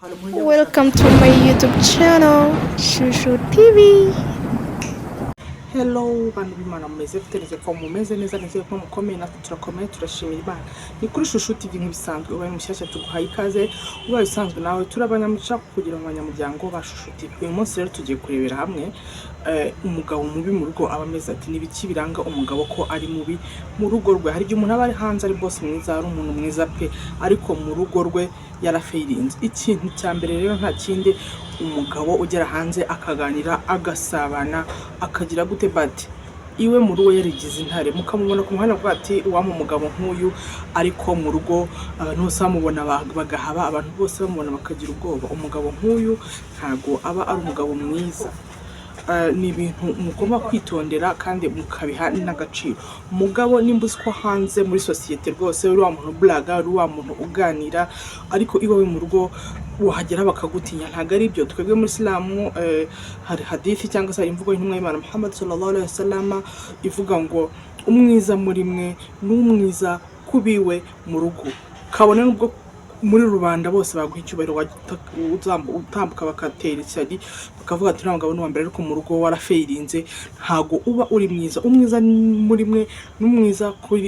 Welcome to my YouTube channel, Shushu TV. Hello bantu b'Imana mumeze muteze ko mumeze neza nizeye ko mukomeye natwe turakomeye turashimira Imana. Ni kuri Shushu TV nk'ibisanzwe ubaye mushyashya tuguhaye ikaze ubaye usanzwe nawe turabanyamuca kugira abanyamuryango ba Shushu TV. Uyu munsi rero tugiye kurebera hamwe umugabo mubi mu rugo aba ameze ati nibiki biranga umugabo ko ari mubi mu rugo rwe. Hari igihe umuntu aba ari hanze ari boss mwiza ari umuntu mwiza pe ariko mu rugo rwe yarafeirinze. Ikintu cya mbere rero nta kindi umugabo ugera hanze akaganira agasabana akagira gute bati iwe mu rugo yarigize intare mukamubona ku muhanda bwati wa mu mugabo nk'uyu ariko mu rugo abantu bose bamubona bagahaba abantu bose bamubona bakagira ubwoba. Umugabo nk'uyu ntago aba ari umugabo mwiza. Ni ibintu mugomba kwitondera kandi mukabiha n'agaciro. Umugabo nimba uzi ko hanze muri societe rwose uri wa muntu blaga uri wa muntu uganira ariko iwawe mu rugo wahagera bakagutinya ntago ari byo. Twebwe muri Islam hari hadithi cyangwa se imvugo y'intumwa y'Imana Muhammad sallallahu alaihi wasallam ivuga ngo umwiza muri mwe n'umwiza kubiwe mu rugo. Kabone nubwo muri rubanda bose baguha icyubahiro utambuka bakatera ishyari bakavuga ati nta mugabo n'uwa mbere ariko mu rugo warafeirinze ntago uba uri mwiza. Umwiza muri mwe n'umwiza ku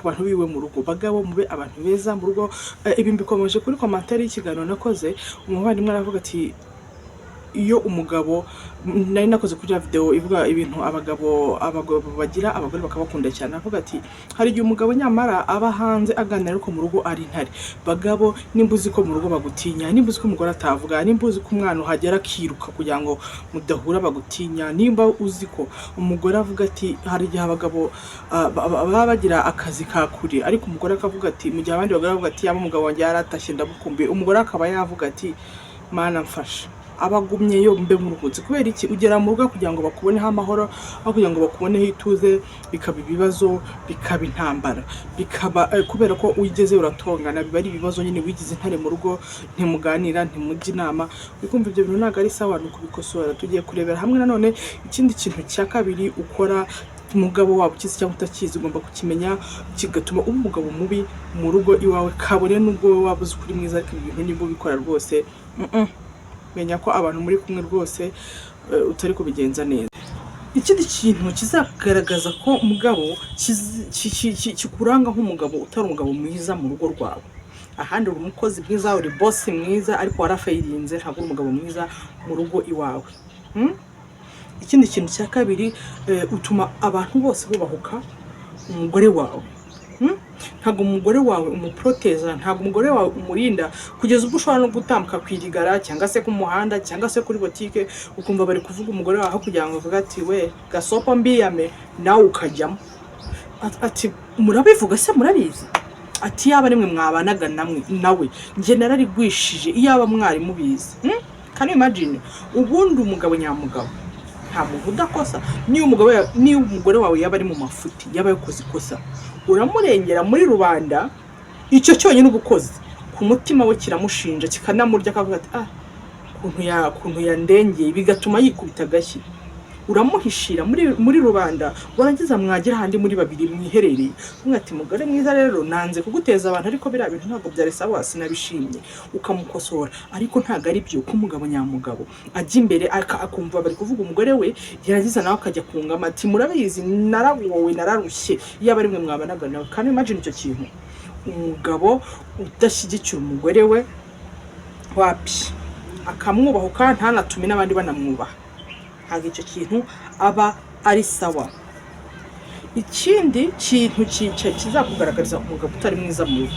bantu biwe mu rugo. Bagabo mube abantu beza mu rugo. Ibi mbikomeje kuri commentaire y'ikiganiro nakoze umuvandimwe aravuga ati iyo umugabo nari nakoze kuri video ivuga ibintu abagabo bagira abagore bakabakunda cyane avuga ati hari igihe umugabo nyamara aba hanze aganira ariko mu rugo ari intare. Bagabo nimba uzi ko mu rugo bagutinya, nimba uzi ko umugore atavuga, nimba uzi ko umwana uhagera akiruka kugira ngo mudahura bagutinya, nimba uzi ko umugore avuga ati hari igihe abagabo baba bagira akazi ka kure ariko umugore akavuga ati mu gihe abandi bagore bavuga ati yaba umugabo wanjye yaratashye ndabukumbuye, umugore akaba yavuga ati mana mfasha abagumye yo mbe muruhutse. Kubera iki ugera mu rugo kugira ngo bakuboneho amahoro aho kugira ngo bakuboneho ituze bikaba ibibazo bikaba intambara bikaba kubera ko ugeze uratongana biba ari ibibazo nyine wigize intare mu rugo ntimuganira ntimujya inama bikumva ibyo bintu ntago ari sawa no kubikosora. Tugiye kurebera hamwe nanone ikindi kintu cya kabiri ukora umugabo wabo ukizi cyangwa utakizi ugomba kukimenya kigatuma uba umugabo mubi mu rugo iwawe. Kabone nubwo waba uzi kuri mwiza ariko ibintu nimba ubikora rwose menya ko abantu muri kumwe rwose utari kubigenza neza. Ikindi kintu kizagaragaza ko umugabo kikuranga nk'umugabo utari umugabo mwiza mu rugo rwawe. Ahandi uri umukozi mwiza uri boss mwiza ariko warafeirinze ntabwo umugabo mwiza mu rugo iwawe. Ikindi kintu cya kabiri utuma abantu bose bubahuka umugore wawe. Ntago umugore wawe umuproteza, ntago umugore wawe umurinda kugeza ubwo ushobora no gutambuka kwirigara cyangwa se ku muhanda cyangwa se kuri botike ukumva bari kuvuga umugore wawe kugira ngo avuga ati we gasopo mbiyame nawe ukajyamo. Ati murabivuga se murabizi ati yaba nimwe mwabanaga nawe nje nararigwishije iyaba mwari mubizi. Can you imagine ubundi umugabo nyamugabo nta muntu udakosa. Niyo umugore wawe yaba ari mu mafuti yaba yakoze ikosa uramurengera muri rubanda icyo cyonyine ubukozi ku mutima we kiramushinja kikanamurya akavuga ati kuntu yandengeye bigatuma yikubita gashyi. Uramuhishira muri rubanda warangiza mwagira handi muri babiri mwiherereye ati mugore mwiza rero nanze kuguteza abantu ariko bira bintu ntabwo byari sawa sinabishimye ukamukosora. Ariko ntago ari byo ko umugabo nyamugabo ajya imbere akumva bari kuvuga umugore we yarangiza nawe akajya kungama ati murabizi naragowe nararushye yaba ari mwe mwabanaga nawe. Kandi imagine icyo kintu umugabo udashyigikira umugore we wapi akamwubahuka ntanatume n'abandi banamwubaha ntabwo icyo kintu aba ari sawa. Ikindi kintu kizakugaragariza umugabo utari mwiza mu rugo.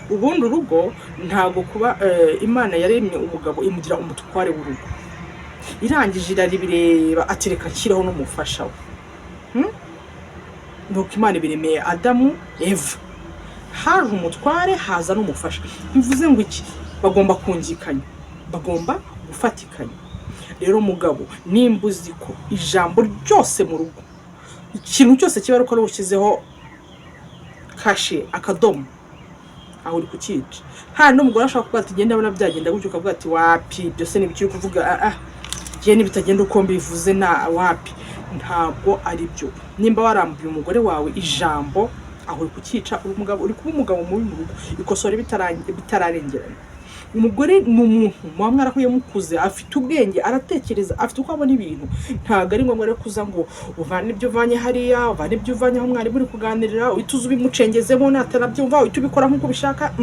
Ubundi urugo ntago kuba Imana yaremye umugabo imugira umutware w'urugo irangije iraribireba atereka kiraho n'umufasha we. Nuko Imana biremeye Adamu Eva haje umutware haza n'umufasha. Bivuze ngo iki bagomba kungikanya bagomba gufatikanya. Rero mugabo nimba uzi ko ijambo ryose mu rugo ikintu cyose kiba ari uko rushyizeho kashe akadomo aho uri kukica hano umugore ashaka kuvuga ati genda abona byagenda gutyo ukavuga ati wapi byose nibiki kuvuga giye nibitagenda uko mbivuze na wapi. Ntabwo ari byo. Nimba warambuye umugore wawe ijambo aho uri kukica uri umugabo uri kuba umugabo mubi mu rugo ikosora bitararengerana. umugore ni umuntu muba mwarahuye mukuze, afite ubwenge, aratekereza, afite uko abona ibintu. Ntabwo ari ngombwa rero kuza ngo uvane ibyo uvanye hariya, uvane ibyo uvanye aho mwari muri kuganirira, uhita uza ubimucengezemo, natanabyumva uhita ubikora nk'uko ubishaka.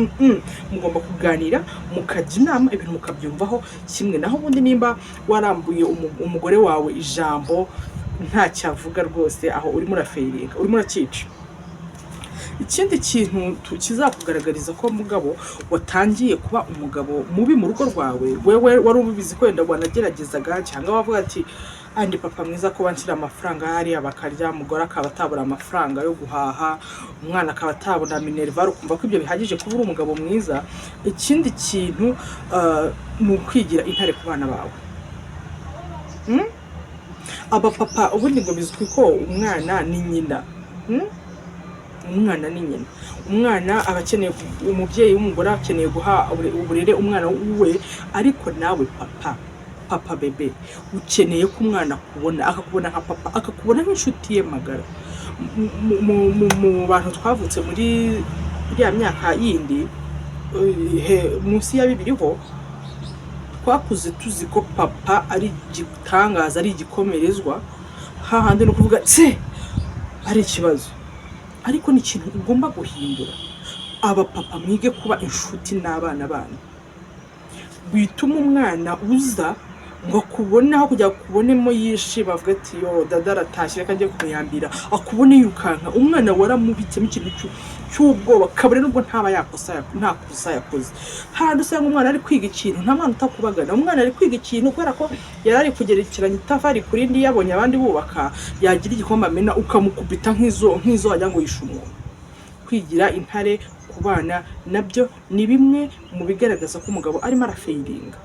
Mugomba kuganira, mukajya inama, ibintu mukabyumvaho kimwe. Naho ubundi nimba warambuye umugore wawe ijambo ntacyo avuga rwose, aho urimo urafeiringa, urimo urakica. Ikindi kintu kizakugaragariza ko mugabo watangiye kuba umugabo mubi mu rugo rwawe, wewe wari ubizi ko wenda wanageragezaga, cyangwa wavuga ati andi papa mwiza ko banshyira amafaranga hariya bakarya, umugore akaba atabura amafaranga yo guhaha, umwana akaba atabona minerval, ukumva ko ibyo bihagije kuba uri umugabo mwiza. Ikindi kintu ni ukwigira intare ku bana bawe. Abapapa ubundi ngo bizwi ko umwana ni nyina. Umwana ni nyina. Umwana aba akeneye, umubyeyi w'umugore akeneye guha uburere umwana we, ariko nawe papa bebe ukeneye ko umwana akubona, akakubona nka papa, akakubona nk'inshuti ye magara. Mu bantu twavutse muri iriya myaka yindi munsi ya 2 ho, twakuze tuzi ko papa ari igitangaza, ari igikomerezwa, hahandi no kuvuga se ari ikibazo. Ariko ni ikintu ugomba guhindura. Abapapa mwige kuba inshuti n'abana banyu. Bituma umwana uza ngo akubone, aho kujya kubonemo yishi bavuga ati yo dada aratashye reka njye kumuyambira, akubone yirukanka. Umwana waramubitsemo ikintu cy'ubwoba, kabure nubwo ntaba nta kosa yakoze. Handi usanga umwana ari kwiga ikintu, nta mwana utakubagana. Umwana ari kwiga ikintu kubera ko yari ari kugerekeranya itafari kuri ndi, yabonye abandi bubaka, yagira igikombe amena ukamukubita nk'izo wagira ngo yishumwe. Kwigira intare ku bana nabyo ni bimwe mu bigaragaza ko umugabo arimo arafeiringa,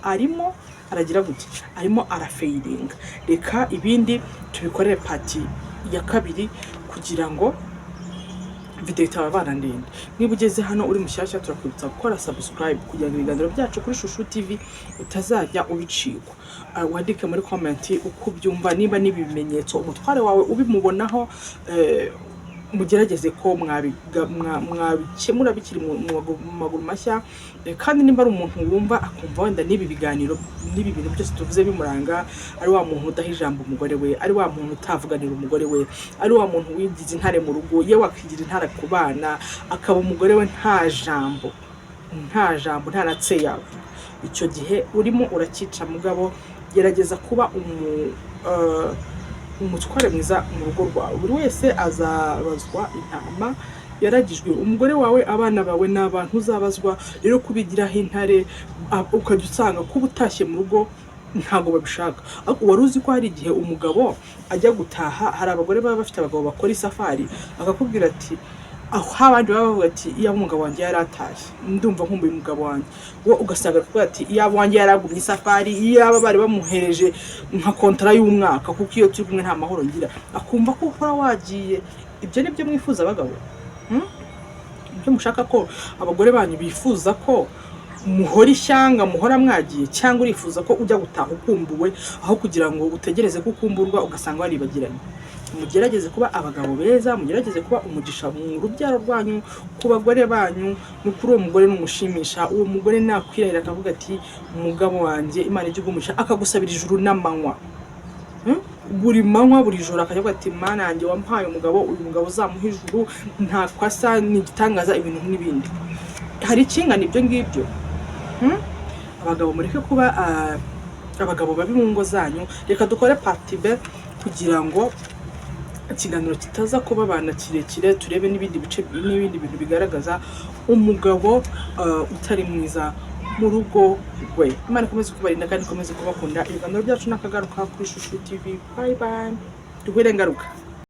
arimo aragira gute, arimo arafeiringa. Reka ibindi tubikorere pati ya 2 kugira ngo video itababana ndende. Niba ugeze hano uri mushyashya, turakwibutsa gukora subscribe kugira ngo ibiganiro byacu kuri Shushu TV utazajya ubicikwa. Wandike muri comment uko byumva, niba n'ibimenyetso umutware wawe ubimubonaho, mugerageze ko mwabikemura bikiri mu maguru mashya. Kandi nimba ari umuntu wumva akumva wenda n'ibi biganiro n'ibi bintu byose tuvuze bimuranga, ari wa muntu udaha ijambo umugore we, ari wa muntu utavuganira umugore we, ari wa muntu wigize intare mu rugo, ye wakigira intare ku bana, akaba umugore we nta jambo nta natse yawe, icyo gihe urimo urakica mugabo. Gerageza kuba umutware mwiza mu rugo rwawe. Buri wese azabazwa intama yaragijwe. Umugore wawe, abana bawe n'abantu uzabazwa. Rero kubigiraho intare, ukajya usanga kuba utashye mu rugo ntago babishaka. Wari uzi ko hari igihe umugabo ajya gutaha, hari abagore baba bafite abagabo bakora isafari, akakubwira ati aho abandi baba bavuga ati iya umugabo wanjye yaratashye, ndumva nkumbuye umugabo wanjye. Wo ugasanga kuvuga ati iya wanjye yaragumye isafari, iya bari bamuhereje nka kontra y'umwaka, kuko iyo turi kumwe nta mahoro ngira. Akumva ko ukora wagiye. Ibyo nibyo mwifuza abagabo? Ibyo mushaka ko abagore banyu bifuza ko muhora ishyanga, muhora mwagiye, cyangwa urifuza ko ujya gutaha ukumbuwe, aho kugira ngo utegereze ko ukumburwa ugasanga waribagiranye? Mugerageze kuba abagabo beza, mugerageze kuba umugisha mu rubyaro rwanyu, ku bagore banyu. Kuri uwo mugore n'umushimisha, uwo mugore nakwirahira akavuga ati umugabo wanjye Imana ijye umugisha, akagusabira ijuru n'amanywa, buri manywa buri joro akavuga ati Mana yanjye wampaye umugabo, uyu mugabo uzamuha ijuru, nta kwasa, ni igitangaza, ibintu n'ibindi. Hari ikingana ibyo ngibyo. Abagabo mureke kuba abagabo babi mu ngo zanyu. Reka dukore party B kugira ngo ikiganiro kitaza kuba abana kirekire, turebe n'ibindi bice n'ibindi bintu bigaragaza umugabo utari mwiza mu rugo rwe. Imana ikomeze kubarinda kandi ikomeze kubakunda. Ibiganiro byacu nakagaruka kuri Shushu TV. Bye bye. Duhure ngaruka.